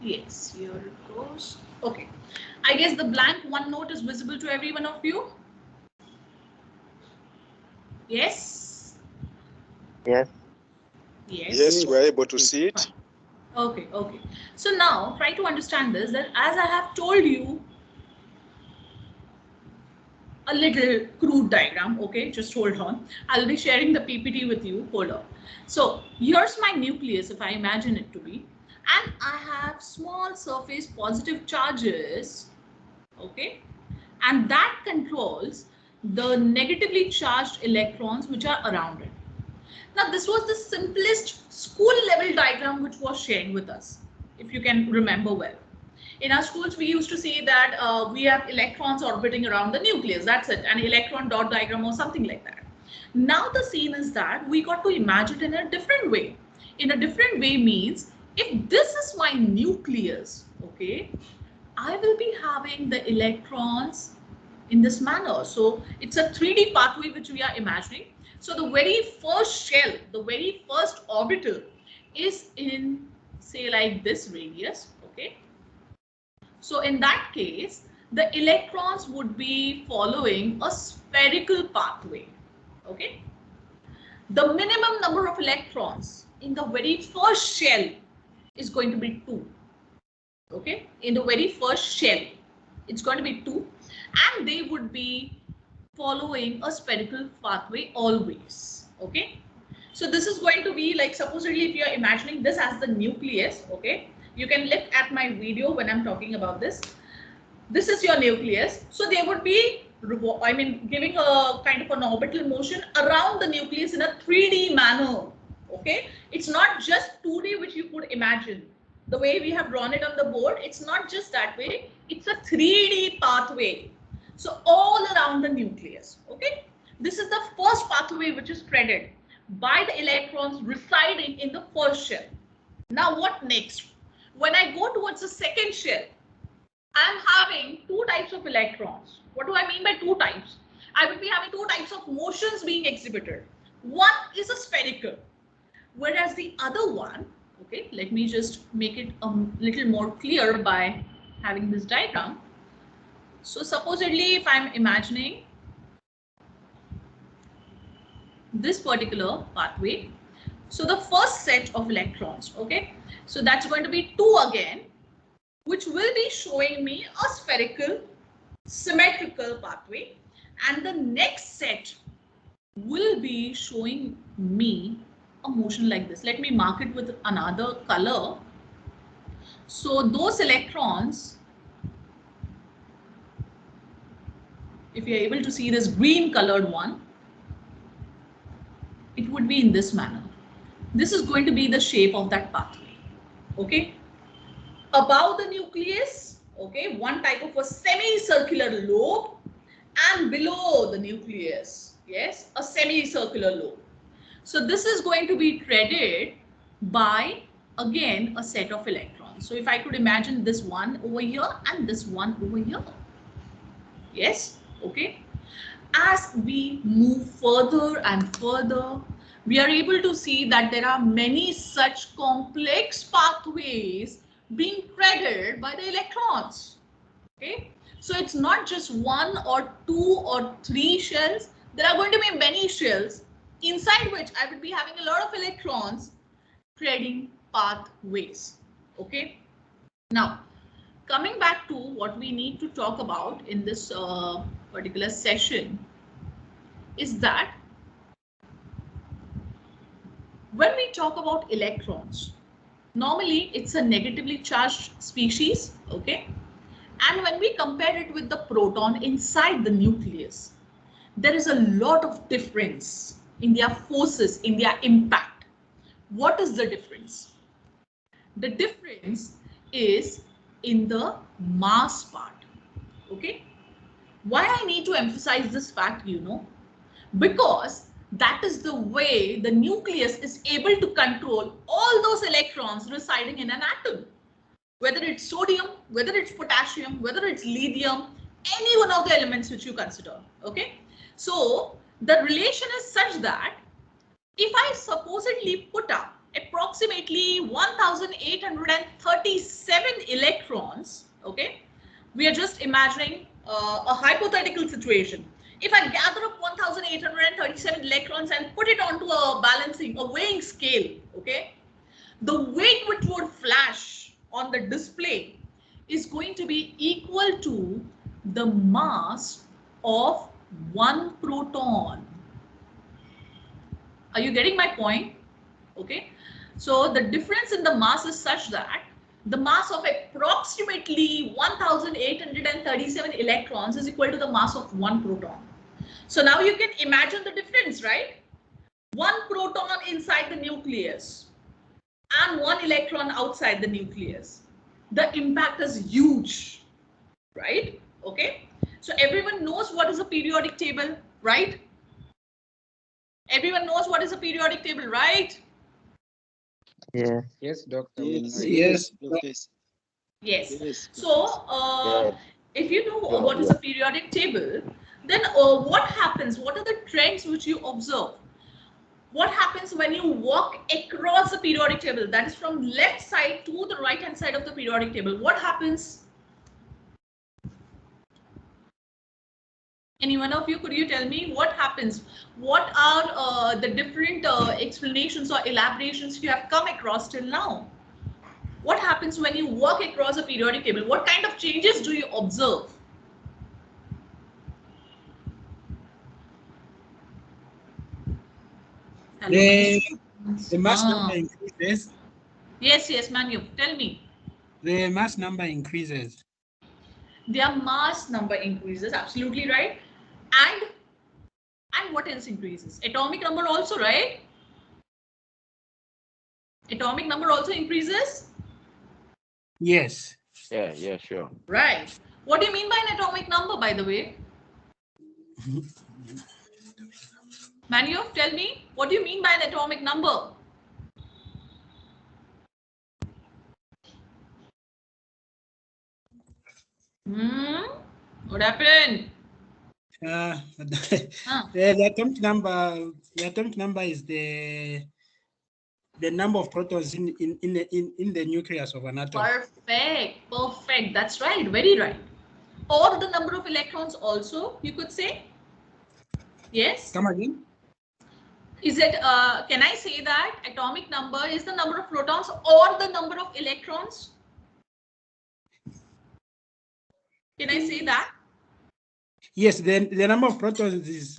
Yes, here it goes. Okay. I guess the blank OneNote is visible to every one of you. Yes. Yes. Yes. Yes, we're able to see it. Fine. Okay, okay. So now try to understand this, that as I have told you a little crude diagram, okay, just hold on. I'll be sharing the PPT with you, hold on. So here's my nucleus, if I imagine it to be, and I have small surface positive charges, okay, and that controls the negatively charged electrons which are around it. Now, this was the simplest school level diagram which was shared with us, if you can remember well. In our schools, we used to see that we have electrons orbiting around the nucleus. That's it, an electron dot diagram or something like that. Now the scene is that we got to imagine in a different way. In a different way means if this is my nucleus, okay, I will be having the electrons in this manner. So it's a 3D pathway which we are imagining. So the very first shell, the very first orbital is in, say, like this radius, okay. So in that case, the electrons would be following a spherical pathway, okay. The minimum number of electrons in the very first shell is going to be 2, okay. In the very first shell, it's going to be 2, and they would be following a spherical pathway always, okay. So this is going to be like, supposedly if you are imagining this as the nucleus, okay, you can look at my video when I'm talking about this. This is your nucleus. So they would be, giving a kind of an orbital motion around the nucleus in a 3D manner. Okay, it's not just 2D which you could imagine. The way we have drawn it on the board, it's not just that way. It's a 3D pathway. So all around the nucleus. Okay, this is the first pathway which is threaded by the electrons residing in the first shell. Now what next? When I go towards the second shell, I'm having two types of electrons. What do I mean by two types? I will be having two types of motions being exhibited. One is a spherical, whereas the other one, okay, let me just make it a little more clear by having this diagram. So supposedly if I'm imagining this particular pathway, so the first set of electrons, okay, so that's going to be 2 again, which will be showing me a spherical symmetrical pathway, and the next set will be showing me a motion like this. Let me mark it with another color. So those electrons, if you're able to see this green colored one, it would be in this manner. This is going to be the shape of that pathway, okay. Above the nucleus, okay, one type of a semicircular lobe, and below the nucleus, yes, a semicircular lobe. So this is going to be threaded by, again, a set of electrons. So if I could imagine this one over here and this one over here, yes, okay. As we move further and further, we are able to see that there are many such complex pathways being threaded by the electrons, okay. So it's not just 1 or 2 or 3 shells. There are going to be many shells inside which I will be having a lot of electrons threading pathways, okay. Now coming back to what we need to talk about in this particular session is that when we talk about electrons, normally it's a negatively charged species, okay. And when we compare it with the proton inside the nucleus, there is a lot of difference in their forces, in their impact. What is the difference? The difference is in the mass part, okay. Why I need to emphasize this fact, because that is the way the nucleus is able to control all those electrons residing in an atom. Whether it's sodium, whether it's potassium, whether it's lithium, any one of the elements which you consider, okay. So the relation is such that if I supposedly put up approximately 1837 electrons, okay? We are just imagining a hypothetical situation. If I gather up 1837 electrons and put it onto a weighing scale, okay, the weight which would flash on the display is going to be equal to the mass of one proton. Are you getting my point? Okay. So the difference in the mass is such that the mass of approximately 1837 electrons is equal to the mass of one proton. So now you can imagine the difference, right? One proton inside the nucleus and one electron outside the nucleus. The impact is huge, right? Okay. So everyone knows what is a periodic table, right? Everyone knows what is a periodic table, right? Yeah. Yes, doctor. Yes. Yes. Yes. So Yeah. if you know what is a periodic table, then what happens? What are the trends which you observe? What happens when you walk across the periodic table? That is from left side to the right hand side of the periodic table. What happens? Any one of you, could you tell me what happens? What are the different explanations or elaborations you have come across till now? What happens when you walk across a periodic table? What kind of changes do you observe? The mass number increases. Yes, Manu, tell me. The mass number increases. Their mass number increases, absolutely right. And what else increases? Atomic number also, right? Atomic number also increases? Yes. Yeah, sure. Right. What do you mean by an atomic number, by the way? Manu, tell me, what do you mean by an atomic number? What happened? The atomic number is the number of protons in the nucleus of an atom. Perfect. That's right. Very right. Or the number of electrons also, you could say. Yes. Come again? Is it, can I say that atomic number is the number of protons or the number of electrons? Can I say that? Yes, the number of protons is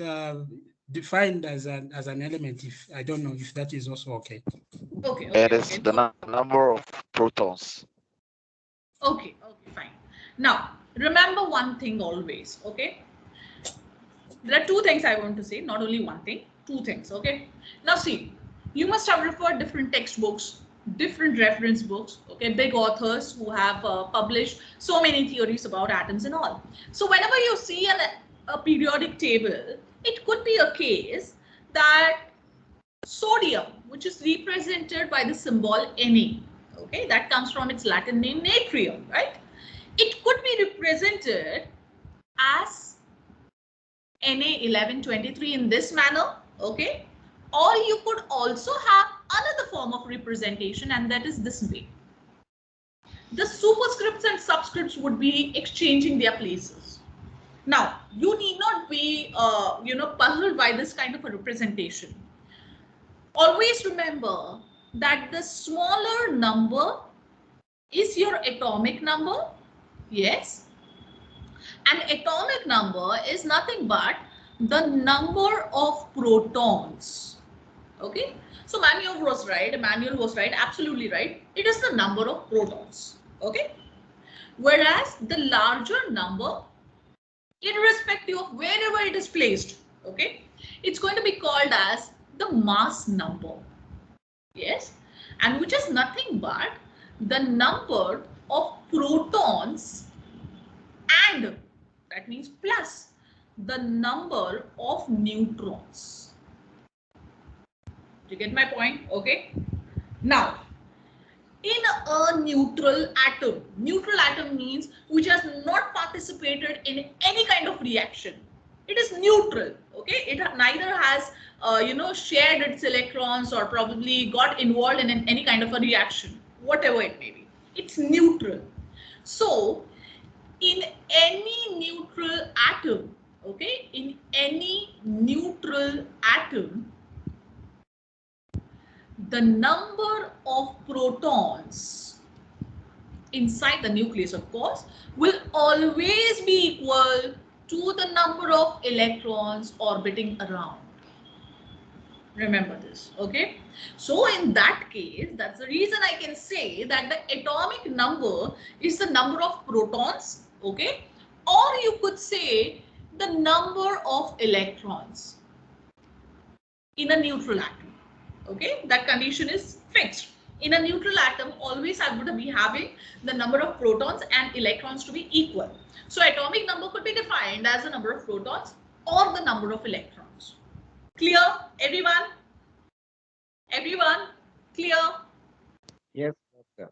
defined as an element. If I don't know if that is also okay. Okay. It is the number of protons. Okay, fine. Now, remember one thing always, okay? There are two things I want to say, not only one thing, two things, okay? Now see, you must have referred different textbooks, different reference books, okay? Big authors who have published so many theories about atoms and all. So whenever you see a periodic table, it could be a case that sodium, which is represented by the symbol Na, okay? That comes from its Latin name natrium, right? It could be represented as Na1123 in this manner, okay? Or you could also have another form of representation, and that is this way. The superscripts and subscripts would be exchanging their places. Now, you need not be, puzzled by this kind of a representation. Always remember that the smaller number is your atomic number. Yes. An atomic number is nothing but the number of protons. Okay. So Manuel was right. Absolutely right. It is the number of protons. Okay. Whereas the larger number, irrespective of wherever it is placed, okay, it's going to be called as the mass number. Yes. And which is nothing but the number of protons, and that means plus the number of neutrons. Do you get my point? Okay. Now, in a neutral atom means which has not participated in any kind of reaction. It is neutral. Okay. It neither has shared its electrons or probably got involved in any kind of a reaction, whatever it may be. It's neutral. So in any neutral atom, okay, in any neutral atom, the number of protons inside the nucleus, of course, will always be equal to the number of electrons orbiting around. Remember this, okay? So in that case, that's the reason I can say that the atomic number is the number of protons, okay? Or you could say the number of electrons in a neutral atom, okay? That condition is fixed. In a neutral atom, always I would be having the number of protons and electrons to be equal. So atomic number could be defined as the number of protons or the number of electrons. Clear, everyone? Everyone? Clear? Yes. Okay.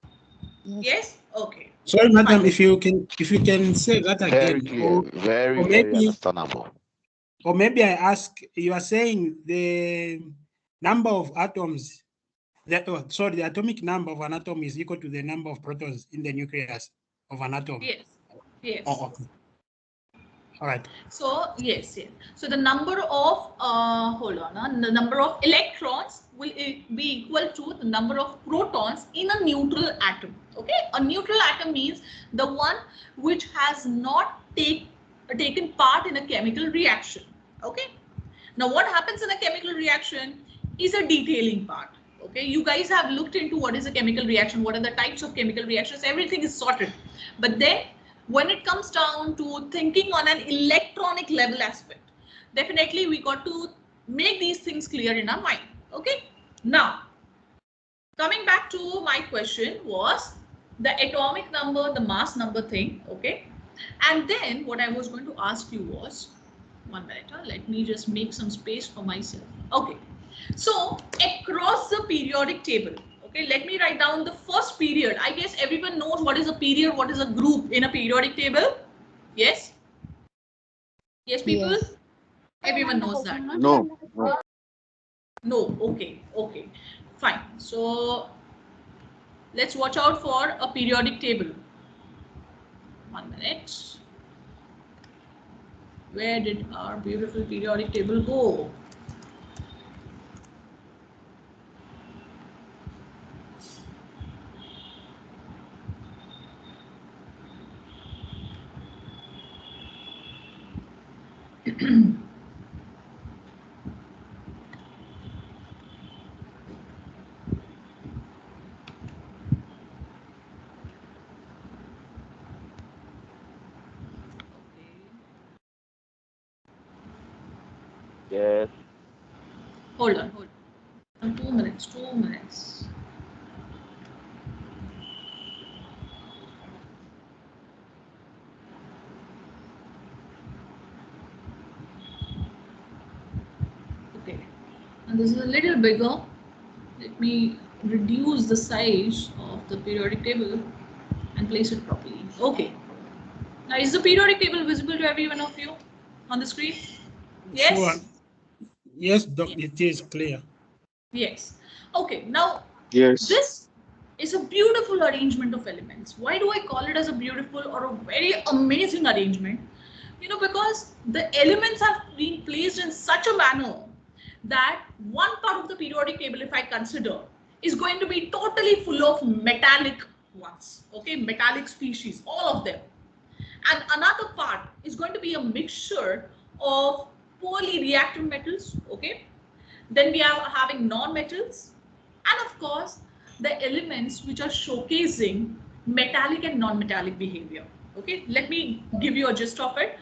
Yes? Okay. Sorry, madam, Fine. if you can say that Very again, clear. Very, or very maybe understandable. I ask, you are saying the number of atoms that, sorry, the atomic number of an atom is equal to the number of protons in the nucleus of an atom. Yes. Yes. Oh, okay. All right. So yes, yes. So the number of the number of electrons will be equal to the number of protons in a neutral atom. Okay, a neutral atom means the one which has not taken part in a chemical reaction. Okay. Now what happens in a chemical reaction is a detailing part. Okay, you guys have looked into what is a chemical reaction, what are the types of chemical reactions, everything is sorted. But then when it comes down to thinking on an electronic level aspect, definitely we got to make these things clear in our mind. Okay, now coming back to my question was the atomic number, the mass number thing. Okay, and then what I was going to ask you was, 1 minute, let me just make some space for myself. Okay, so across the periodic table, okay, let me write down the first period. I guess everyone knows what is a period, what is a group in a periodic table. Yes? Yes, people? Yes. Everyone knows that. No. No. No, okay, okay, fine. So let's watch out for a periodic table. 1 minute. Where did our beautiful periodic table go? Yes. Hold on, hold on. 2 minutes, 2 minutes. Okay, and this is a little bigger. Let me reduce the size of the periodic table and place it properly. Okay. Now, is the periodic table visible to every one of you on the screen? Yes? Sure. Yes, doc, Yes. it is clear. Yes. Okay, now Yes. this is a beautiful arrangement of elements. Why do I call it as a beautiful or a very amazing arrangement? Because the elements have been placed in such a manner that one part of the periodic table, if I consider, is going to be totally full of metallic ones, okay, metallic species, all of them. And another part is going to be a mixture of poorly reactive metals, okay. Then we are having non-metals, and of course, the elements which are showcasing metallic and non-metallic behavior. Okay, let me give you a gist of it.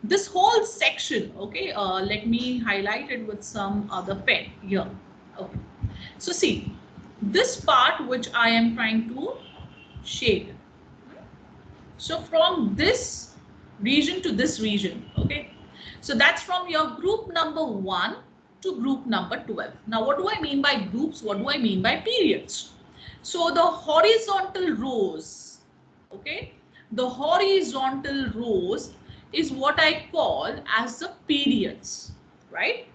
This whole section, okay, let me highlight it with some other pen here. Okay, so see, this part which I am trying to shade. So from this region to this region, okay, so that's from your group number 1 to group number 12. Now, what do I mean by groups? What do I mean by periods? So the horizontal rows, okay, the horizontal rows is what I call as the periods, right?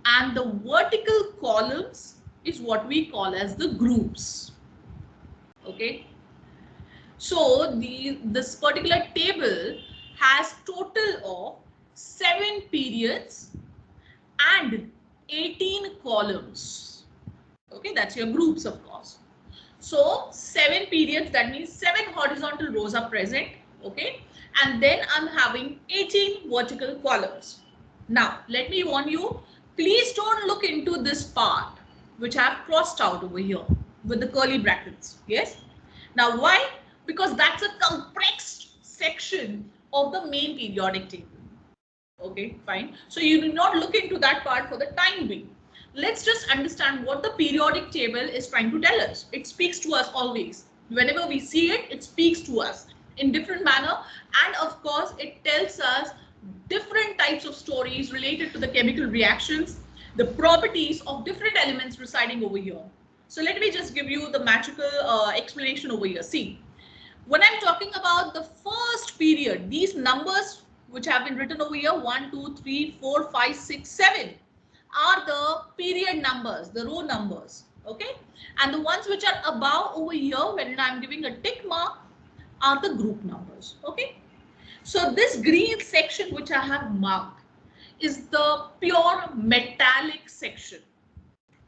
and the vertical columns is what we call as the groups. Okay. So this particular table has total of 7 periods and 18 columns. Okay, that's your groups, of course. So 7 periods, that means 7 horizontal rows are present. Okay, and then I'm having 18 vertical columns. Now let me warn you, please don't look into this part which I have crossed out over here with the curly brackets. Yes. Now why? Because that's a compressed section of the main periodic table. Okay, fine. So you do not look into that part for the time being. Let's just understand what the periodic table is trying to tell us. It speaks to us always. Whenever we see it, it speaks to us in different manner. And of course, it tells us different types of stories related to the chemical reactions, the properties of different elements residing over here. So let me just give you the magical explanation over here. See, when I'm talking about the first period, these numbers which have been written over here, 1, 2, 3, 4, 5, 6, 7 are the period numbers, the row numbers. Okay. And the ones which are above over here, when I'm giving a tick mark, are the group numbers. Okay. So this green section which I have marked is the pure metallic section.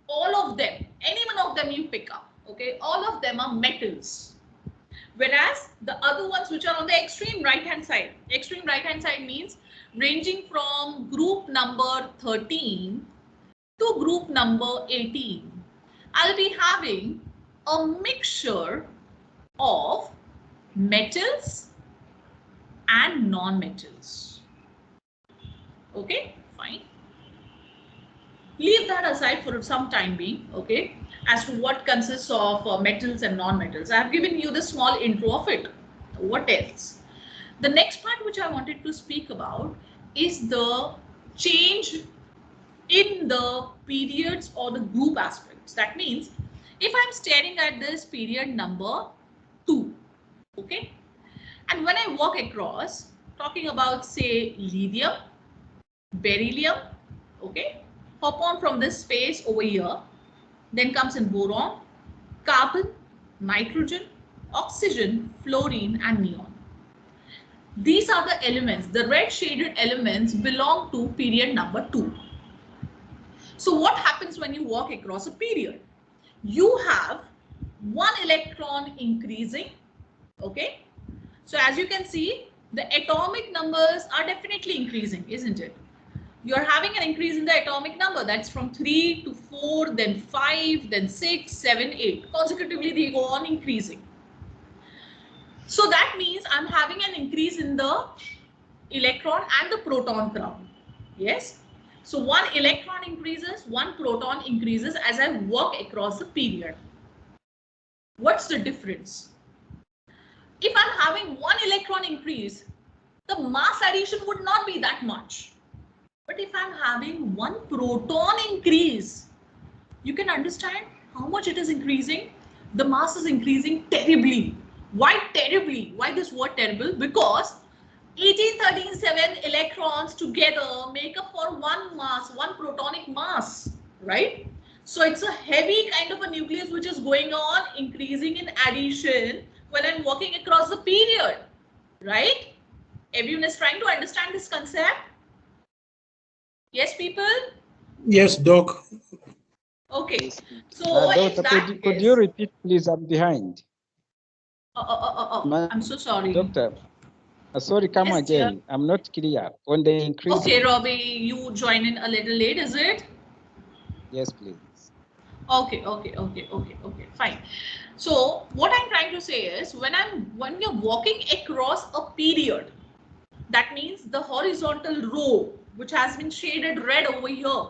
All of them, any one of them you pick up. Okay. All of them are metals. Whereas the other ones which are on the extreme right hand side means ranging from group number 13 to group number 18. I'll be having a mixture of metals and non-metals. Okay, fine. Leave that aside for some time being, okay, as to what consists of metals and non-metals. I have given you the small intro of it. What else? The next part which I wanted to speak about is the change in the periods or the group aspects. That means if I'm staring at this period number 2, okay, and when I walk across, talking about say lithium, beryllium, okay, hop on from this space over here, then comes in boron, carbon, nitrogen, oxygen, fluorine and neon. These are the elements, the red shaded elements belong to period number 2. So what happens when you walk across a period? You have one electron increasing, okay? So as you can see, the atomic numbers are definitely increasing, isn't it? You're having an increase in the atomic number. That's from 3 to 4, then 5, then 6, 7, 8. Consecutively, they go on increasing. So that means I'm having an increase in the electron and the proton count. Yes. So one electron increases, one proton increases as I walk across the period. What's the difference? If I'm having one electron increase, the mass addition would not be that much. But if I'm having one proton increase, you can understand how much it is increasing. The mass is increasing terribly. Why terribly? Why this word terrible? Because 18, 13, 7 electrons together make up for one mass, one protonic mass, right? So it's a heavy kind of a nucleus which is going on, increasing in addition when I'm walking across the period, right? Everyone is trying to understand this concept. Yes, people? Yes, Doc. Okay. So Doctor, could you repeat, please? I'm behind. I'm so sorry. Doctor, sorry, come Yes, again. dear. I'm not clear on the increase. Okay, Robbie, you join in a little late, is it? Yes, please. Okay, fine. So what I'm trying to say is when you're walking across a period, that means the horizontal row which has been shaded red over here,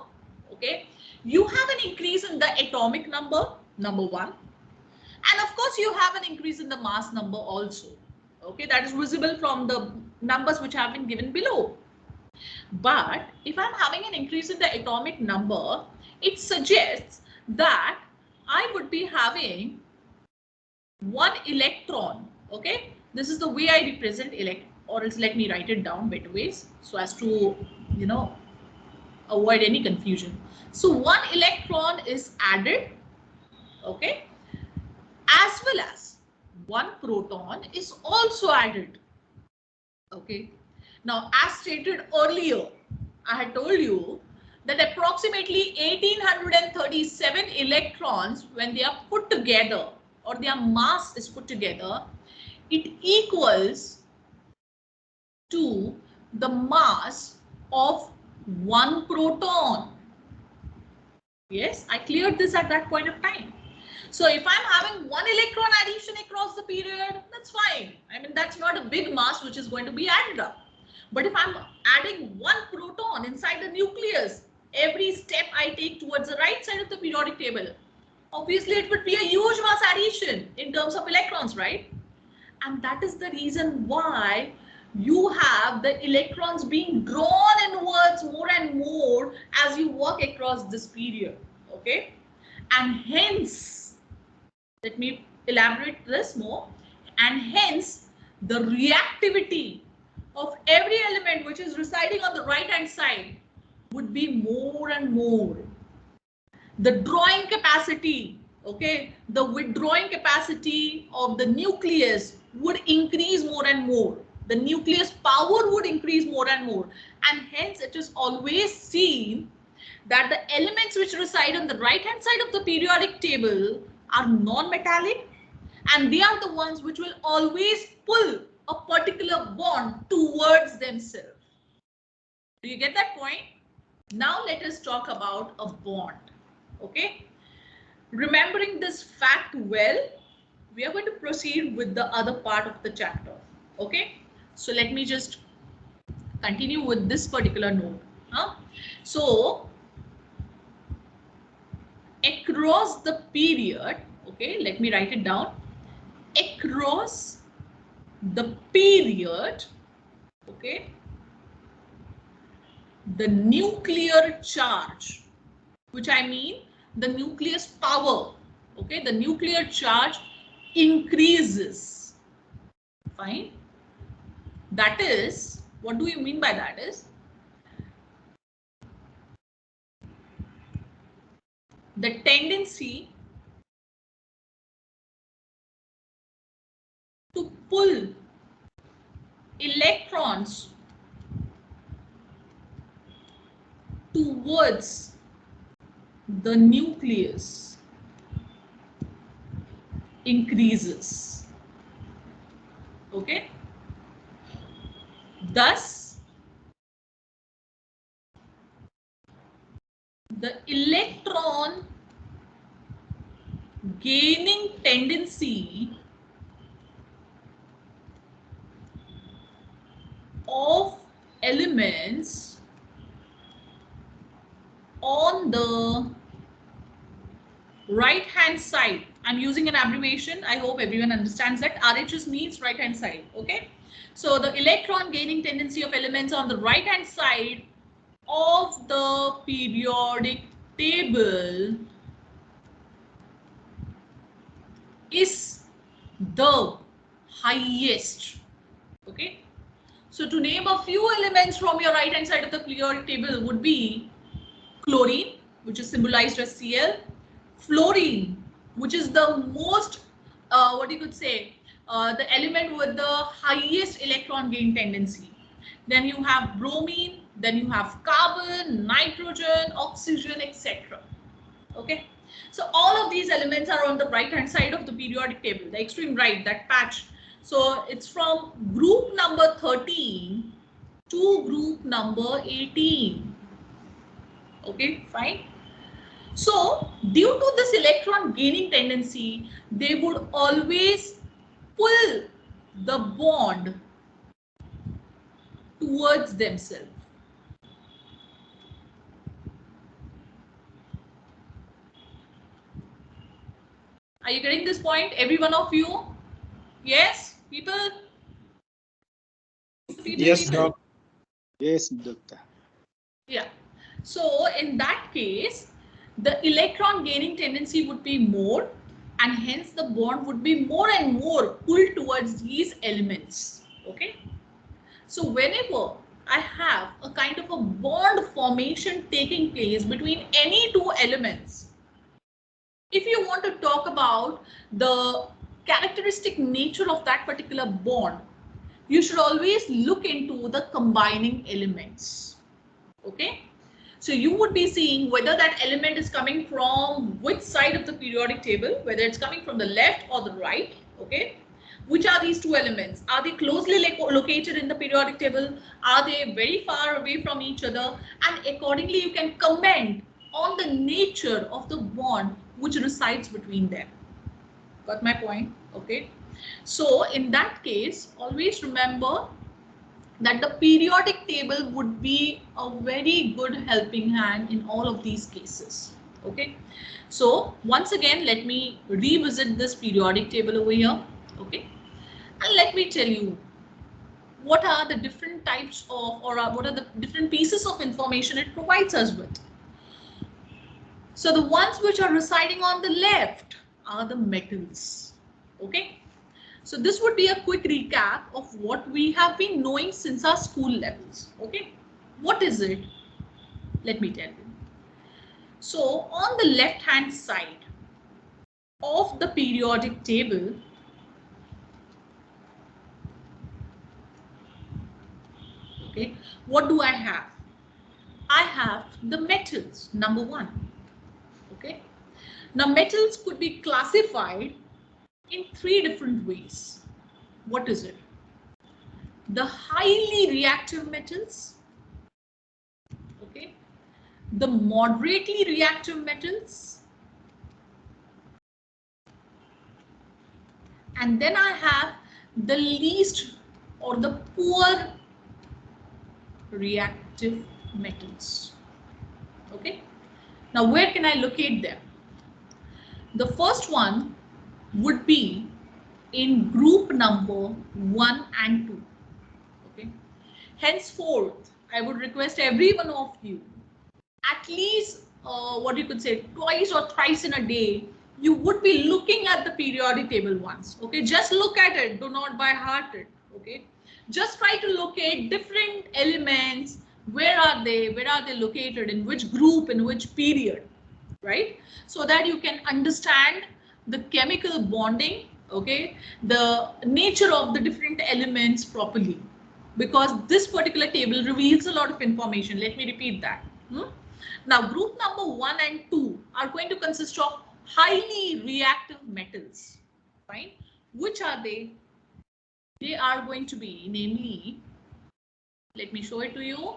okay, you have an increase in the atomic number 1, and of course you have an increase in the mass number also, okay, that is visible from the numbers which have been given below. But if I'm having an increase in the atomic number, it suggests that I would be having one electron. Okay, this is the way I represent or else let me write it down better ways so as to avoid any confusion. So one electron is added, okay, as well as one proton is also added. Okay. Now, as stated earlier, I had told you that approximately 1837 electrons, when they are put together or their mass is put together, it equals to the mass of one proton. Yes, I cleared this at that point of time. So if I'm having one electron addition across the period, that's fine. I mean, that's not a big mass which is going to be added up. But if I'm adding one proton inside the nucleus, every step I take towards the right side of the periodic table, obviously it would be a huge mass addition in terms of electrons, right? And that is the reason why you have the electrons being drawn inwards more and more as you walk across this period, okay? And hence, let me elaborate this more, and hence the reactivity of every element which is residing on the right hand side would be more and more. The drawing capacity, okay, the withdrawing capacity of the nucleus would increase more and more. The nucleus power would increase more and more, and hence it is always seen that the elements which reside on the right hand side of the periodic table are non-metallic, and they are the ones which will always pull a particular bond towards themselves. Do you get that point? Now let us talk about a bond. Okay, remembering this fact well, we are going to proceed with the other part of the chapter. Okay, so let me just continue with this particular note. So across the period, okay, let me write it down. Across the period, okay, the nuclear charge, which I mean the nucleus power, okay, the nuclear charge increases. Fine. That is, what do you mean by that is, the tendency to pull electrons towards the nucleus increases. Okay. Thus, the electron gaining tendency of elements on the right hand side. I'm using an abbreviation. I hope everyone understands that. RHS means right hand side. Okay. So the electron gaining tendency of elements on the right hand side of the periodic table is the highest. Okay. So to name a few elements from your right hand side of the periodic table would be chlorine, which is symbolized as Cl, fluorine, which is the most, what you could say, the element with the highest electron gain tendency. Then you have bromine, then you have carbon, nitrogen, oxygen, etc. Okay. So all of these elements are on the right hand side of the periodic table, the extreme right, that patch. So it's from group number 13 to group number 18. Okay, fine. So due to this electron gaining tendency, they would always pull the bond towards themselves. Are you getting this point? Every one of you? Yes, people? Yes, Doc. Yes, doctor. Yeah. So in that case, the electron gaining tendency would be more, and hence the bond would be more and more pulled towards these elements. Okay. So whenever I have a kind of a bond formation taking place between any two elements. If you want to talk about the characteristic nature of that particular bond, you should always look into the combining elements. Okay, so you would be seeing whether that element is coming from which side of the periodic table, whether it's coming from the left or the right. Okay, which are these two elements? Are they closely located in the periodic table? Are they very far away from each other? And accordingly, you can comment on the nature of the bond which resides between them. Got my point? Okay. So in that case, always remember that the periodic table would be a very good helping hand in all of these cases. Okay. So once again, let me revisit this periodic table over here. Okay. And let me tell you what are the different types of, or what are the different pieces of information it provides us with. So the ones which are residing on the left are the metals. Okay. So this would be a quick recap of what we have been knowing since our school levels. Okay. What is it? Let me tell you. So on the left hand side of the periodic table, okay, what do I have? I have the metals, number one. Okay. Now metals could be classified in three different ways. What is it? The highly reactive metals, okay, the moderately reactive metals, and then I have the least or the poor reactive metals. Okay. Now where can I locate them? The first one would be in group number 1 and 2. Okay. Henceforth, I would request every one of you, at least what you could say twice or thrice in a day, you would be looking at the periodic table once. Okay, just look at it, do not by heart it. Okay, just try to locate different elements. Where are they located, in which group, in which period, right? So that you can understand the chemical bonding, okay, the nature of the different elements properly, because this particular table reveals a lot of information. Let me repeat that. Now group number 1 and 2 are going to consist of highly reactive metals. Fine. Which are they? They are going to be, namely, let me show it to you.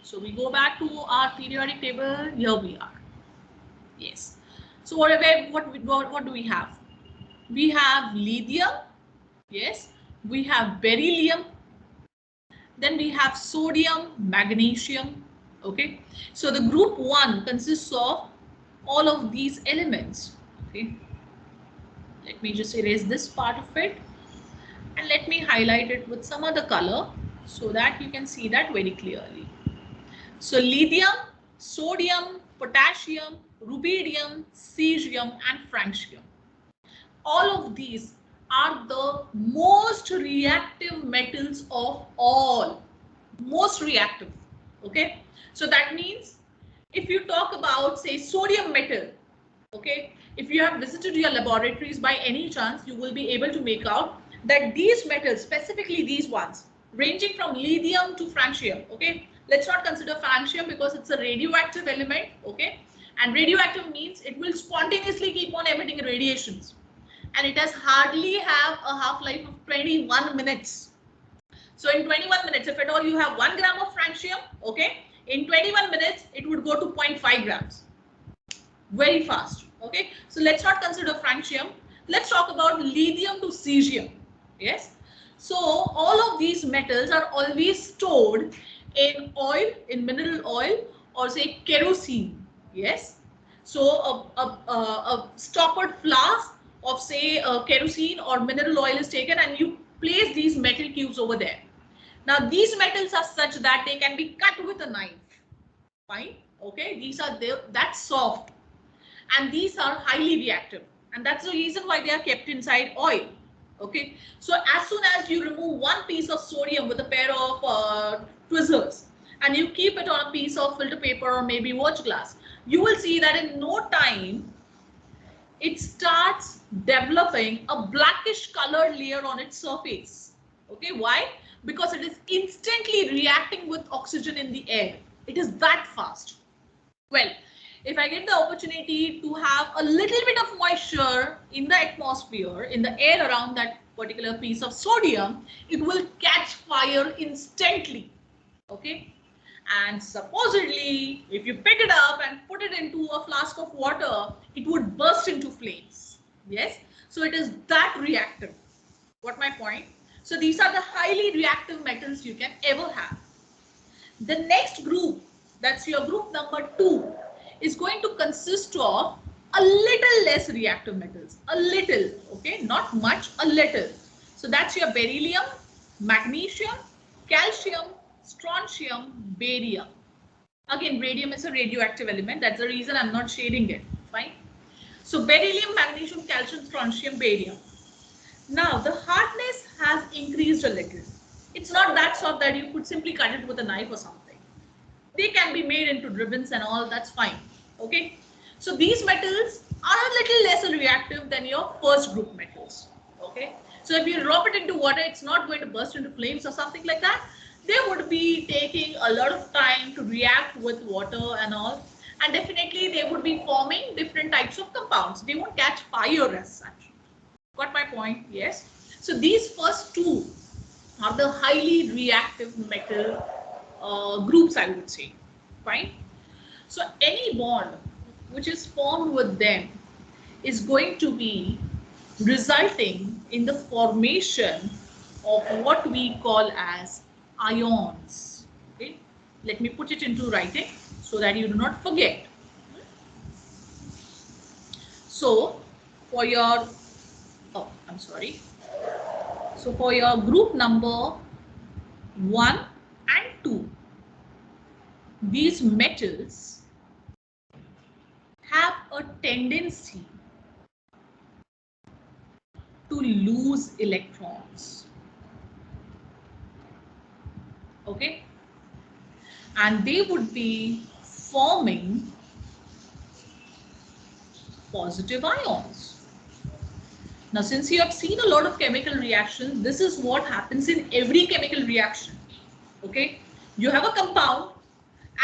So we go back to our periodic table. Here we are. Yes. So what do we have? We have lithium. Yes. We have beryllium. Then we have sodium, magnesium. Okay. So the group 1 consists of all of these elements. Okay. Let me just erase this part of it and let me highlight it with some other color so that you can see that very clearly. So lithium, sodium, potassium, rubidium, cesium and francium. All of these are the most reactive metals of all. Most reactive. Okay. So that means if you talk about, say, sodium metal, okay, if you have visited your laboratories by any chance, you will be able to make out that these metals, specifically these ones, ranging from lithium to francium, okay, let's not consider francium because it's a radioactive element, okay, and radioactive means it will spontaneously keep on emitting radiations, and it has hardly have a half-life of 21 minutes. So in 21 minutes, if at all you have 1 gram of francium, okay, in 21 minutes, it would go to 0.5 grams. Very fast. Okay, so let's not consider francium. Let's talk about lithium to cesium. Yes, so all of these metals are always stored in oil, in mineral oil, or say kerosene. Yes, so a stoppered flask of, say, kerosene or mineral oil is taken and you place these metal cubes over there. Now these metals are such that they can be cut with a knife. Fine. Okay, these are that soft. And these are highly reactive, and that's the reason why they are kept inside oil. Okay, so as soon as you remove one piece of sodium with a pair of tweezers and you keep it on a piece of filter paper or maybe watch glass, you will see that in no time it starts developing a blackish colored layer on its surface. Okay, why? Because it is instantly reacting with oxygen in the air. It is that fast. Well, if I get the opportunity to have a little bit of moisture in the atmosphere, in the air around that particular piece of sodium, it will catch fire instantly. Okay. And supposedly, if you pick it up and put it into a flask of water, it would burst into flames. Yes. So it is that reactive. Got my point? So these are the highly reactive metals you can ever have. The next group, that's your group number 2, is going to consist of a little less reactive metals. A little, okay, not much, a little. So that's your beryllium, magnesium, calcium, strontium, barium. Again, radium is a radioactive element. That's the reason I'm not shading it. Fine. So beryllium, magnesium, calcium, strontium, barium. Now the hardness has increased a little. It's not that soft that you could simply cut it with a knife or something. They can be made into ribbons and all, that's fine. Okay. So these metals are a little less reactive than your first group metals. Okay. So if you drop it into water, it's not going to burst into flames or something like that. They would be taking a lot of time to react with water and all. And definitely they would be forming different types of compounds. They won't catch fire as such. Got my point? Yes. So these first two are the highly reactive metal groups, I would say. Fine. So any bond which is formed with them is going to be resulting in the formation of what we call as ions. Okay. Let me put it into writing so that you do not forget. So for your, oh, I'm sorry. So for your group number 1 and 2, these metals have a tendency to lose electrons. Okay, and they would be forming positive ions. Now, since you have seen a lot of chemical reactions, this is what happens in every chemical reaction. Okay, you have a compound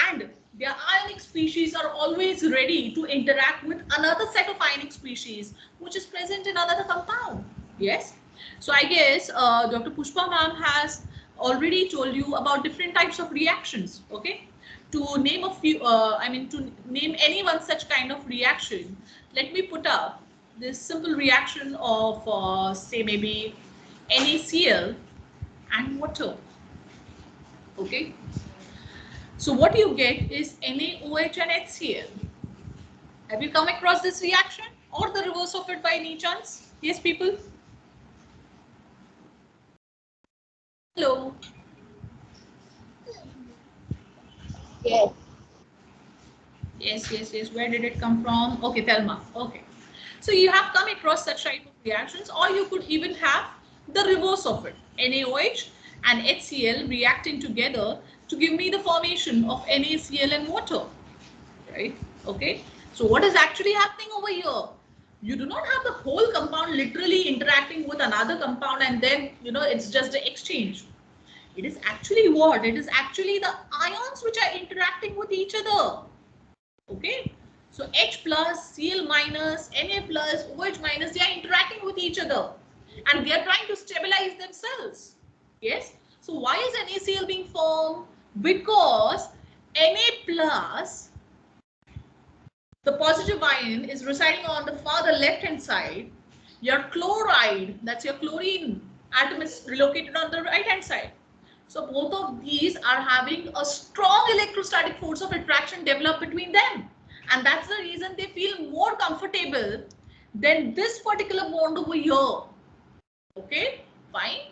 and their ionic species are always ready to interact with another set of ionic species which is present in another compound. Yes. So I guess Dr. Pushpa ma'am has already told you about different types of reactions. Okay. To name a few, to name any one such kind of reaction, let me put up this simple reaction of say maybe NaCl and water. Okay. So what you get is NaOH and HCl. Have you come across this reaction or the reverse of it by any chance? Yes, people? Hello? Yes. Yes. Where did it come from? Okay, Thelma. Okay. So you have come across such type of reactions, or you could even have the reverse of it. NaOH and HCl reacting together to give me the formation of NaCl and water. Right? Okay. So what is actually happening over here? You do not have the whole compound literally interacting with another compound and then, it's just an exchange. It is actually what? It is actually the ions which are interacting with each other. Okay. So H plus, Cl minus, Na plus, OH minus, they are interacting with each other and they are trying to stabilize themselves. Yes. So why is NaCl being formed? Because Na plus, the positive ion, is residing on the farther left hand side. Your chloride, that's your chlorine atom, is relocated on the right hand side. So both of these are having a strong electrostatic force of attraction developed between them. And that's the reason they feel more comfortable than this particular bond over here. Okay, fine.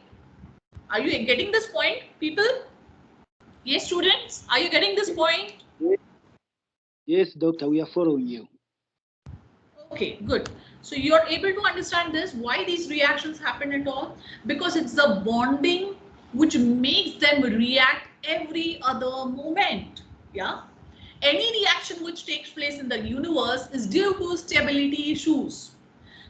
Are you getting this point, people? Yes, students, are you getting this point? Yes, doctor, we are following you. Okay, good. So you're able to understand this, why these reactions happen at all? Because it's the bonding which makes them react every other moment. Yeah. Any reaction which takes place in the universe is due to stability issues.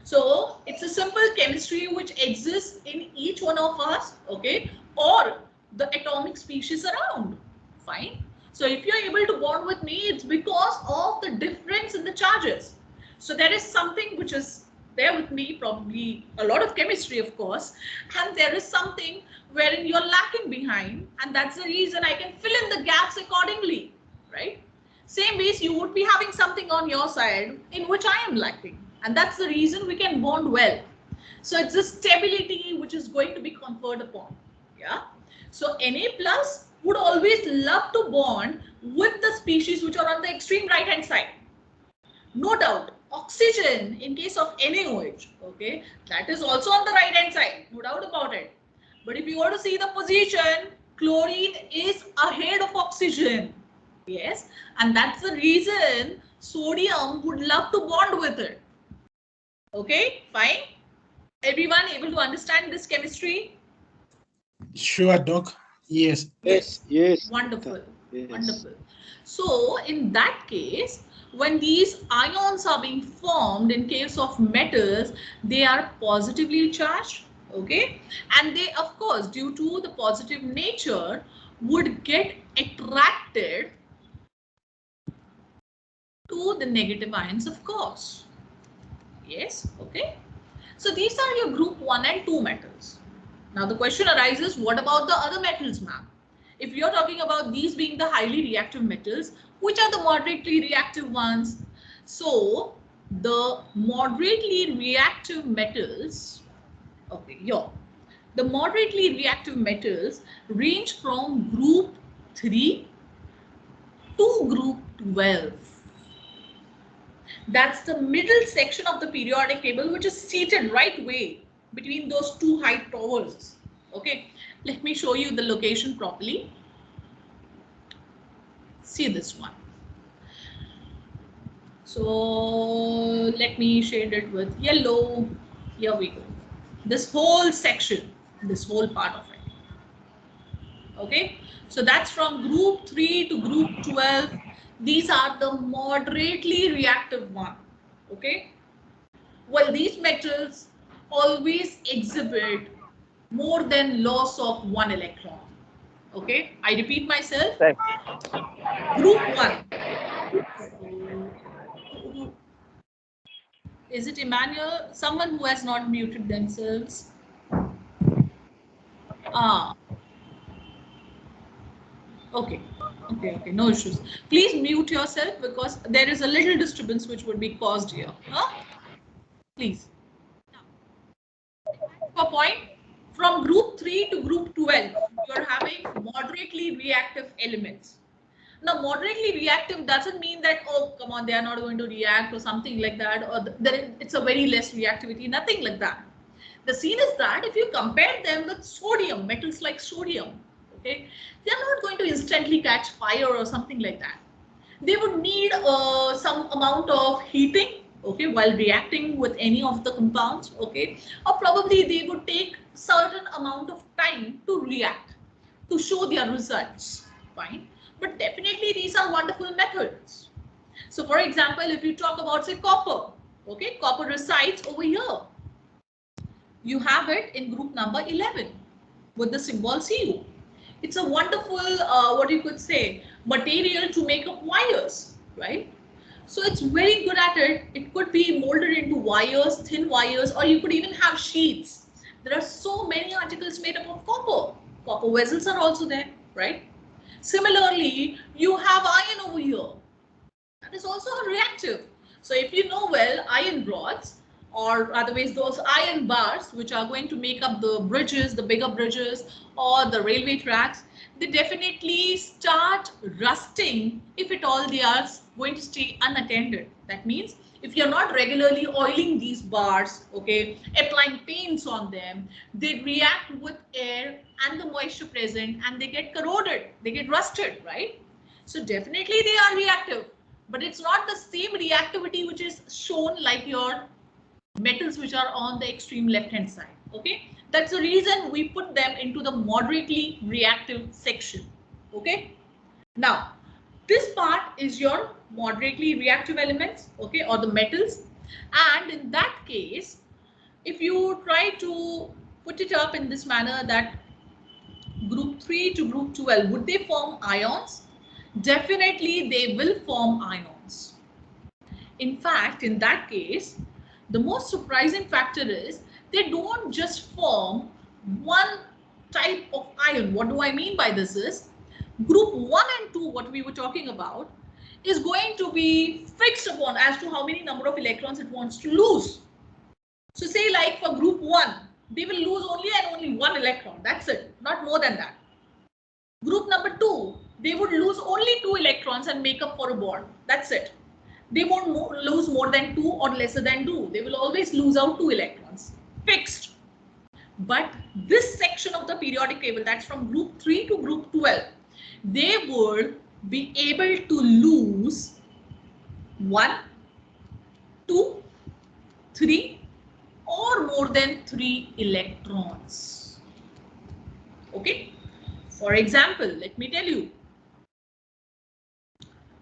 So it's a simple chemistry which exists in each one of us, okay, or the atomic species around. Fine. So if you're able to bond with me, it's because of the difference in the charges. So there is something which is there with me, probably a lot of chemistry, of course, and there is something wherein you're lacking behind, and that's the reason I can fill in the gaps accordingly, right? Same ways you would be having something on your side in which I am lacking, and that's the reason we can bond well. So it's the stability which is going to be conferred upon. Yeah. So Na plus would always love to bond with the species which are on the extreme right hand side. No doubt, oxygen in case of NaOH, okay, that is also on the right hand side, no doubt about it. But if you want to see the position, chlorine is ahead of oxygen. Yes, and that's the reason sodium would love to bond with it. Okay, fine. Everyone able to understand this chemistry? Sure, Doc. Yes. Yes. Wonderful. Doctor. Yes. Wonderful. So in that case, when these ions are being formed in case of metals, they are positively charged, okay? And they, of course, due to the positive nature, would get attracted to the negative ions, of course. Yes, okay. So these are your group 1 and 2 metals. Now the question arises, what about the other metals, ma'am? If you're talking about these being the highly reactive metals, which are the moderately reactive ones? So the moderately reactive metals, okay, yeah, the moderately reactive metals range from group 3 to group 12. That's the middle section of the periodic table, which is seated right way between those two height towers. Okay, let me show you the location properly. See this one. So let me shade it with yellow. Here we go. This whole section, this whole part of it. Okay, so that's from group 3 to group 12. These are the moderately reactive one. Okay, well, these metals always exhibit more than loss of one electron. Okay, I repeat myself. Group 1. Is it Emmanuel? Someone who has not muted themselves. Ah, okay. Okay, no issues. Please mute yourself because there is a little disturbance which would be caused here. Huh? Please. For point, from group 3 to group 12, you are having moderately reactive elements. Now, moderately reactive doesn't mean that, oh, come on, they are not going to react or something like that, or it's a very less reactivity, nothing like that. The scene is that if you compare them with sodium, metals like sodium, okay, they are not going to instantly catch fire or something like that. They would need some amount of heating, okay, while reacting with any of the compounds, okay, or probably they would take certain amount of time to react, to show their results, fine. But definitely these are wonderful methods. So for example, if you talk about, say, copper, okay, copper resides over here. You have it in group number 11 with the symbol Cu. It's a wonderful, what you could say, material to make up wires, right? So it's very good at it. It could be molded into wires, thin wires, or you could even have sheets. There are so many articles made up of copper. Copper vessels are also there, right? Similarly, you have iron over here. That is also a reactive. So if you know well, iron rods, or otherwise those iron bars which are going to make up the bridges, the bigger bridges, or the railway tracks, they definitely start rusting if at all they are going to stay unattended. That means if you're not regularly oiling these bars, okay, applying paints on them, they react with air and the moisture present and they get corroded, they get rusted, right? So definitely they are reactive. but it's not the same reactivity which is shown like your metals which are on the extreme left hand side. Okay, that's the reason we put them into the moderately reactive section. Okay, now this part is your moderately reactive elements, okay, or the metals. And in that case, if you try to put it up in this manner, that group 3 to group 12, would they form ions? Definitely they will form ions. In fact, in that case, the most surprising factor is they don't just form one type of ion. What do I mean by this is, group 1 and 2, what we were talking about, is going to be fixed upon as to how many number of electrons it wants to lose. So say like for group 1, they will lose only and only one electron. That's it, not more than that. Group number 2, they would lose only 2 electrons and make up for a bond. That's it. They won't lose more than 2 or lesser than 2. They will always lose out 2 electrons. Fixed. But this section of the periodic table, that's from group 3 to group 12, they would be able to lose 1, 2, 3 or more than 3 electrons. Okay. For example, let me tell you,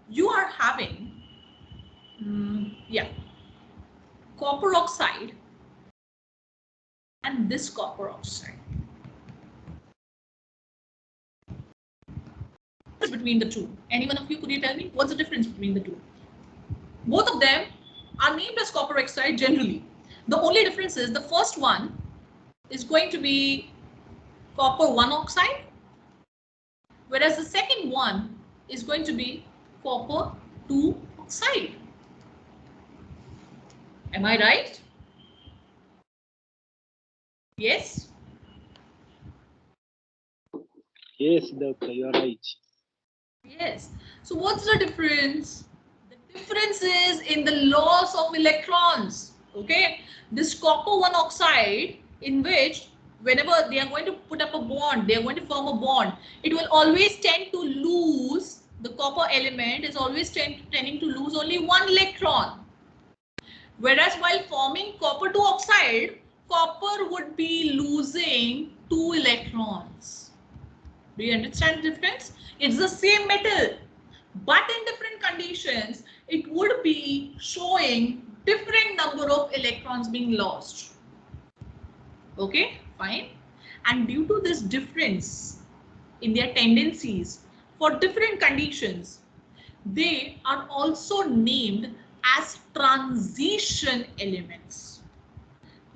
you are having copper oxide and this copper oxide. Between the two, any one of you, could you tell me what's the difference between the two? Both of them are named as copper oxide generally. The only difference is the first one is going to be copper 1 oxide, whereas the second one is going to be copper 2 oxide. Am I right? Yes? Yes, doctor, you are right. Yes. So what's the difference? The difference is in the loss of electrons. Okay. This copper 1 oxide, in which whenever they are going to put up a bond, they are going to form a bond, it will always tend to lose, the copper element is always tending to lose only 1 electron. Whereas while forming copper 2 oxide, copper would be losing 2 electrons. Do you understand the difference? It's the same metal, but in different conditions, it would be showing different number of electrons being lost. Okay, fine. And due to this difference in their tendencies for different conditions, they are also named as transition elements.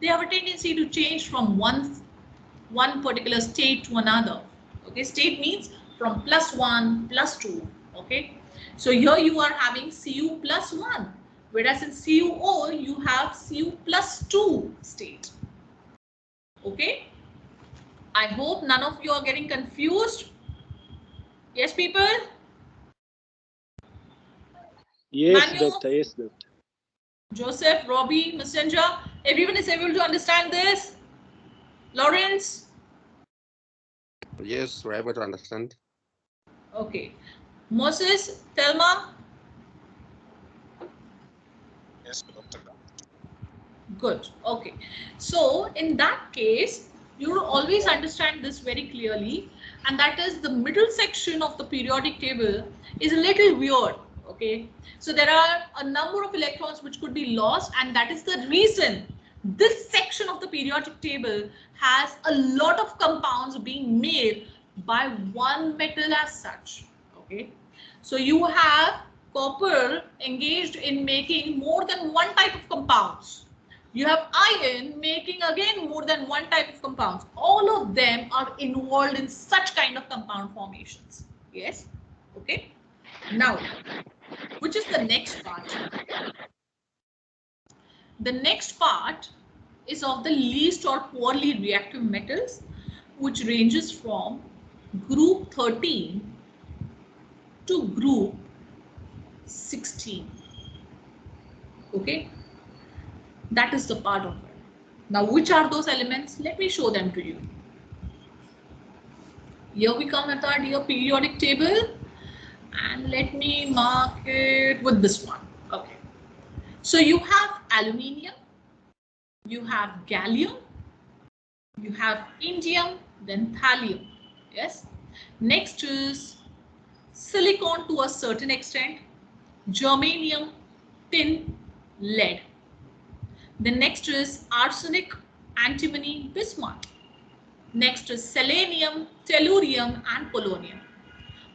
They have a tendency to change from one particular state to another. Okay, state means from +1, +2. Okay, so here you are having Cu +1, whereas in CuO you have Cu +2 state. Okay, I hope none of you are getting confused. Yes, people? Yes, Manuel, doctor, yes, doctor. Joseph, Robbie, Messenger, everyone is able to understand this? Lawrence? Yes, we're able to understand. Okay. Moses, Thelma? Yes, doctor. Good. Okay. So in that case, you will always understand this very clearly, and that is the middle section of the periodic table is a little weird. Okay. So there are a number of electrons which could be lost, and that is the reason this section of the periodic table has a lot of compounds being made by one metal as such. Okay. So you have copper engaged in making more than one type of compounds. You have iron making again more than one type of compounds. All of them are involved in such kind of compound formations. Yes. Okay. Now, which is the next part? The next part is of the least or poorly reactive metals, which ranges from group 13 to group 16. Okay. That is the part of it. Now, which are those elements? Let me show them to you. Here we come at our dear periodic table, And let me mark it with this one. Okay. So you have aluminium, you have gallium, you have indium, then thallium. Yes. Next is silicon to a certain extent, germanium, tin, lead. The next is arsenic, antimony, bismuth. Next is selenium, tellurium, and polonium.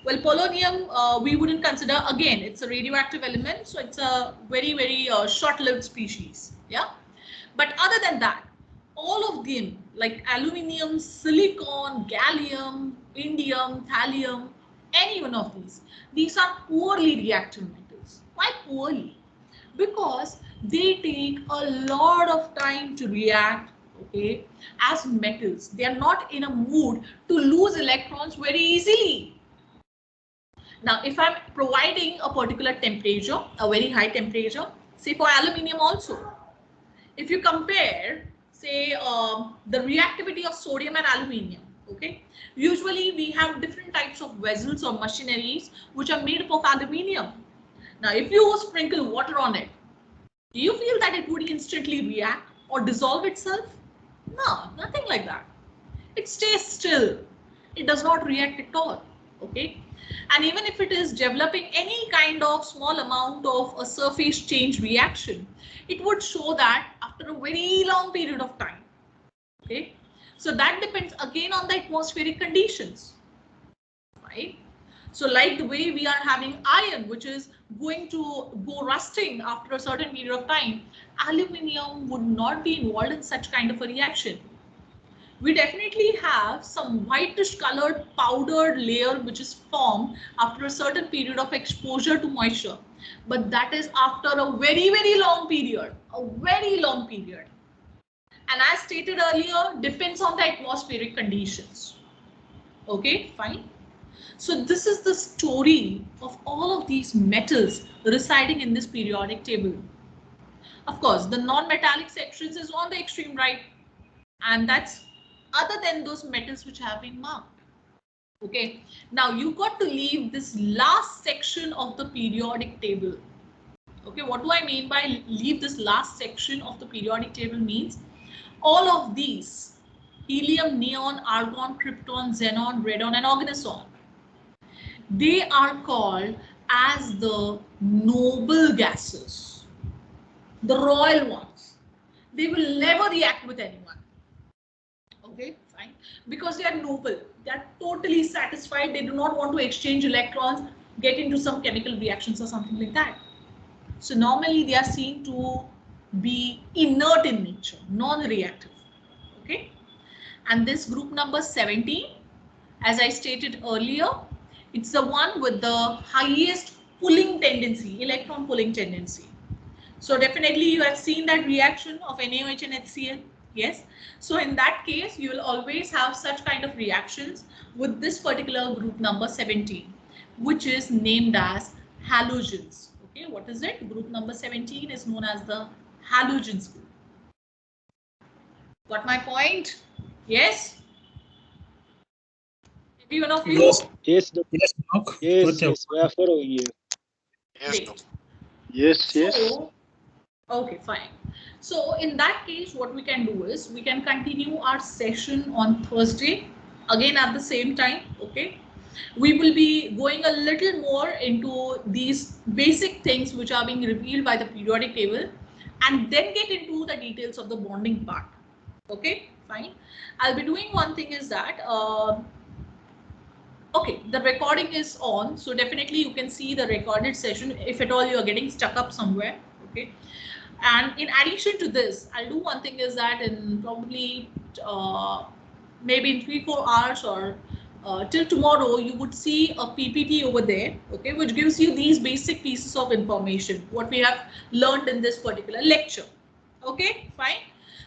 Well, polonium we wouldn't consider, again, it's a radioactive element, so it's a very short-lived species. Yeah. But other than that, all of them, like aluminium, silicon, gallium, indium, thallium, any one of these are poorly reactive metals. Why poorly? Because they take a lot of time to react, okay, as metals. They are not in a mood to lose electrons very easily. Now, if I'm providing a particular temperature, a very high temperature, say for aluminium also, if you compare, say, the reactivity of sodium and aluminium, okay, usually we have different types of vessels or machineries which are made up of aluminium. Now, if you sprinkle water on it, do you feel that it would instantly react or dissolve itself? No, nothing like that. It stays still. It does not react at all. Okay. And even if it is developing any kind of small amount of a surface change reaction, it would show that after a very long period of time. Okay. So that depends again on the atmospheric conditions. Right. So like the way we are having iron, which is going to go rusting after a certain period of time, aluminium would not be involved in such kind of a reaction. We definitely have some whitish colored powdered layer which is formed after a certain period of exposure to moisture. But that is after a very long period, a very long period. And as stated earlier, depends on the atmospheric conditions. Okay, fine. So this is the story of all of these metals residing in this periodic table. Of course, the non-metallic sections is on the extreme right, and that's other than those metals which have been marked. Okay, now you got to leave this last section of the periodic table. Okay, what do I mean by leave this last section of the periodic table? Means all of these, helium, neon, argon, krypton, xenon, radon, and oganesson, they are called as the noble gases, the royal ones. They will never react with anyone. Okay, fine. Because they are noble, they are totally satisfied. They do not want to exchange electrons, get into some chemical reactions or something like that. So normally they are seen to be inert in nature, non-reactive. Okay, and this group number 17, as I stated earlier, it's the one with the highest pulling tendency, electron pulling tendency. So definitely you have seen that reaction of NaOH and HCl. Yes. So in that case, you will always have such kind of reactions with this particular group number 17, which is named as halogens. Okay, what is it? Group number 17 is known as the halogens group. Got my point? Yes? Every one of you? Yes, Yes, doctor. yes, Doc. Yes, Got you. yes, we are following you. Yes, Great. doctor. Yes, yes. So, okay, fine. So in that case, what we can do is we can continue our session on Thursday, again at the same time. Okay, we will be going a little more into these basic things which are being revealed by the periodic table, and then get into the details of the bonding part. Okay, fine. I'll be doing one thing is that okay, the recording is on, so definitely you can see the recorded session if at all you are getting stuck up somewhere. Okay, and in addition to this, I'll do one thing is that in probably maybe in 3-4 hours or till tomorrow, you would see a PPT over there, okay, which gives you these basic pieces of information, what we have learned in this particular lecture. Okay, fine.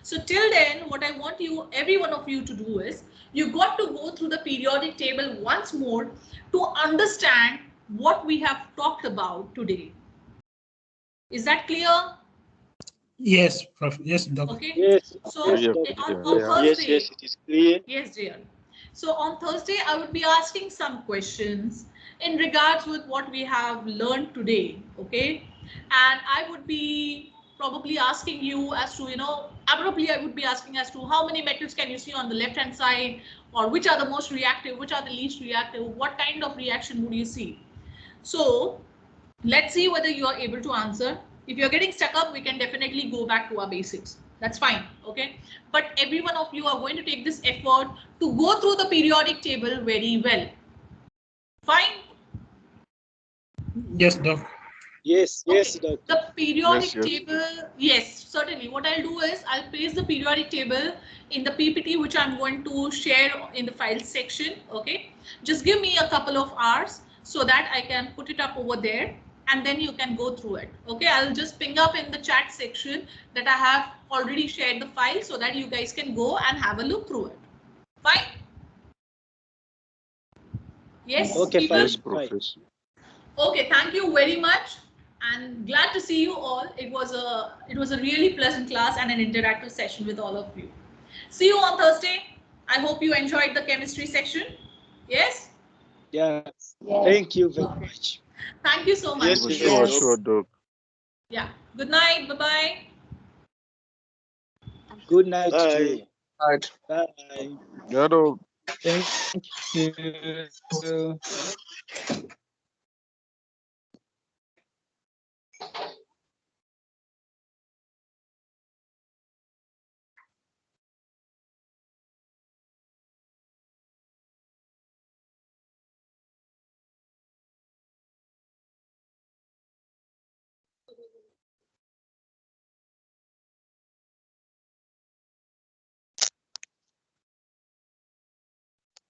So till then, what I want you, every one of you to do is, you got to go through the periodic table once more to understand what we have talked about today. Is that clear? Yes, Prof. Yes, Doc. Okay. Yes, So yes, Yes, doctor. on yeah. Yes, Thursday, yes, it is clear. yes, dear. So on Thursday, I would be asking some questions in regards with what we have learned today, okay? And I would be probably asking you as to, abruptly I would be asking as to how many metals can you see on the left-hand side, or which are the most reactive, which are the least reactive, what kind of reaction would you see? So let's see whether you are able to answer. If you're getting stuck up, we can definitely go back to our basics. That's fine, okay? But every one of you are going to take this effort to go through the periodic table very well. Fine? Yes, Doc. Yes, yes, Okay. doctor. The periodic Yes. table, yes, certainly. What I'll do is I'll paste the periodic table in the PPT, which I'm going to share in the files section, okay? Just give me a couple of hours so that I can put it up over there, and then you can go through it, okay? I'll just ping up in the chat section that I have already shared the file so that you guys can go and have a look through it. Fine? Yes, Okay, people? Yes, fine, fine. Professor. Okay, thank you very much, and glad to see you all. It was a really pleasant class and an interactive session with all of you. See you on Thursday. I hope you enjoyed the chemistry section. Yes? Yeah, Yes. thank you very Okay. much. Thank you so much. Yes, Oh, yes, sure, Yes. sure, Doc. Yeah. Good night. Bye-bye. Good night to Bye. you. Right. Bye. Yeah, Doc. Thank you.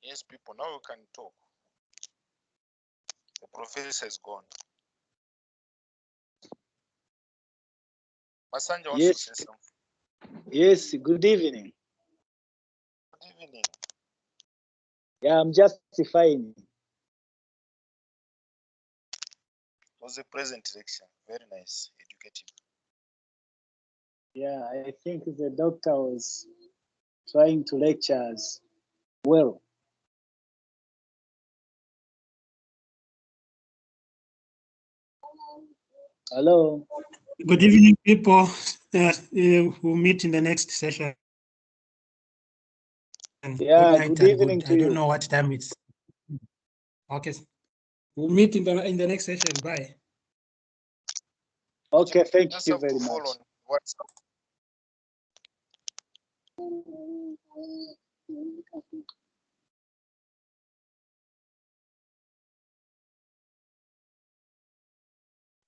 Yes, people, now you can talk. The professor is gone. Masanja wants Yes. to say something. Yes, good evening. Good evening. Yeah, I'm just fine. It was a pleasant lecture. Very nice, educative. Yeah, I think the doctor was trying to lecture us well. Hello. Good evening, people. We'll meet in the next session. Yeah, night good and evening good. to I don't you. know what time it's. Okay. We'll meet in the next session. Bye. Okay, thank Just you have very to follow much. on WhatsApp.